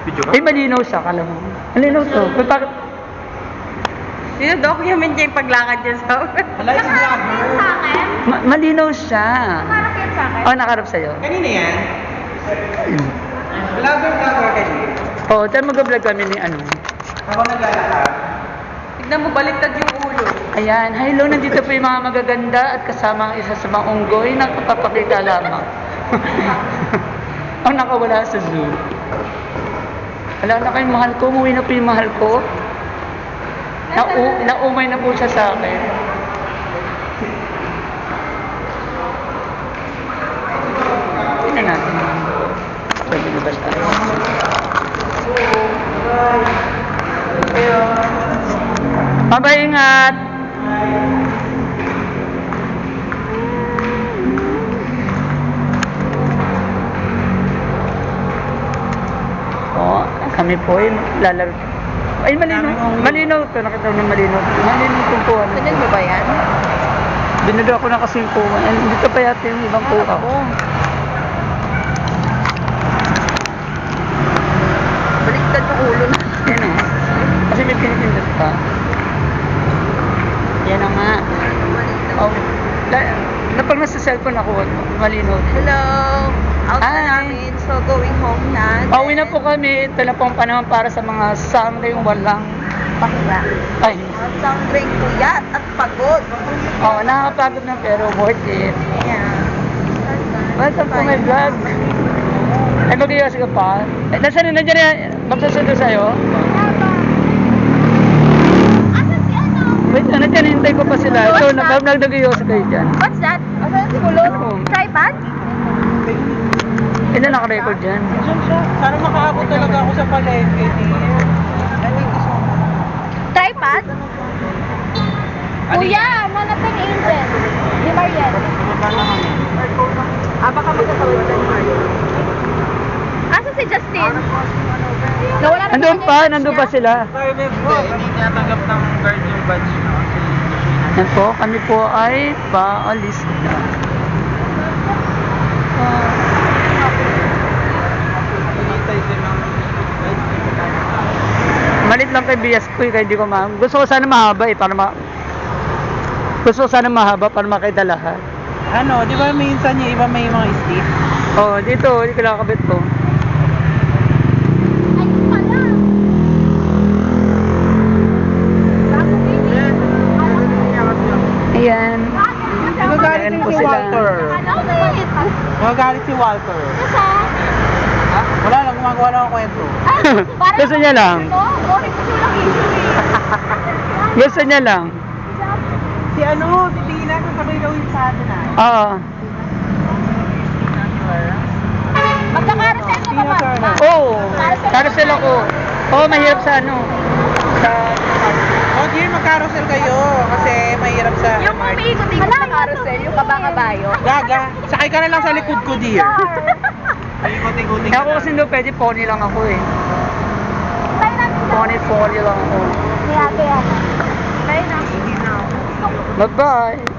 Video ka? Eh, malinaw siya, kala mo. Malinaw to. Sino-document niya yung paglakad niya sa akin? Wala yung vlogger. Sa akin? Malinaw siya. Nakaharap yan sa akin? Oh, nakarap sa'yo. Kanina yan? Vlogger kanina. Oo, tayo mag-vlog kami ni ano. Ako naglalakad. Tignan mo, baliktad yung ulo. Ayan, hello, nandito po yung mga magaganda at kasama ang isa sa mga unggoy na kapapakita lamang. Ang nakawala sa zoo. Wala na kayong mahal ko, umuwi na po yung mahal ko. Naumay na po siya sa akin. Tingnan natin. Pwede na ba tayo? Bye-bye, ingat! Oh, kami po ay lalaro. Ay, malinaw. Malinaw to. Nakita mo malinaw. Malinaw itong kuha. Ganyan mo ba yan? Binado ako na kasi yung kuha. Dito pa yata yung ibang kuha. Baliktad yung ulo na. Yan o. Kasi may pinipindot pa. Yan na nga. Oh. Napag nasa cellphone ako, malinaw. Hello! Out na Hi. namin, so going home na. Pauwi na po kami. Ito na po ang panahon para sa mga Sunday walang Pahinga. ay. Sounding puyat at pagod. Oh, nakakapagod na pero worth it. Yeah. Welcome to my vlog. Ay, mag-iwas ka pa. Eh, nasaan na dyan yan? Magsusundo sa'yo? Asan si ano? Wait, ano dyan? Hintay ko pa sila. Ito, nag-iwas kayo dyan. What's that? Asan si Kulot? Ano? Tripod? Ito, naka-record dyan. Sana makaabot talaga ako sa palengke niya. Tripod? Kuya, manaping angel. Di Mariel. Baka magkatawid ka ni Mariel. Asan si Justin? Nawala na Nandun pa, nandun pa sila. Hindi niya tanggap ng guard yung badge na kasi Yan po, kami po ay paalis na. hinintay silang Malit lang kay BS ko, kaya hindi ko gusto ko sana mahaba eh, para gusto ko sana mahaba para makita lahat. Ano, di ba minsan yung iba may mga stick? Oh, dito, hindi ko nakakabit to. Ayun pala. Bago baby. Ayan. Nagagalit Ayan yung po si sila. Walter. Ano ba? Nagagalit si Walter. Wala lang, gumagawa lang ang kwento. Gusto niya lang. Boring ko lang issue. Gusto niya lang. Si ano, si Tina, kasabay daw yung sa atin ah. Oo. Magka-carousel ka ba, ma'am? Oo. Carousel ako. Oo, mahirap sa ano. Sa... O, dear, mag-carousel kayo kasi mahirap sa Yung MRT. umiikot-ikot sa carousel, yung kabang-kabayo. Gaga, sakay ka na lang sa likod ko, dear. Ikot-ikotin Kaya ako kasi hindi pwede, pony lang ako eh. Tayo natin dyan. Pony lang ako. Kaya. Tayo na. Bye-bye.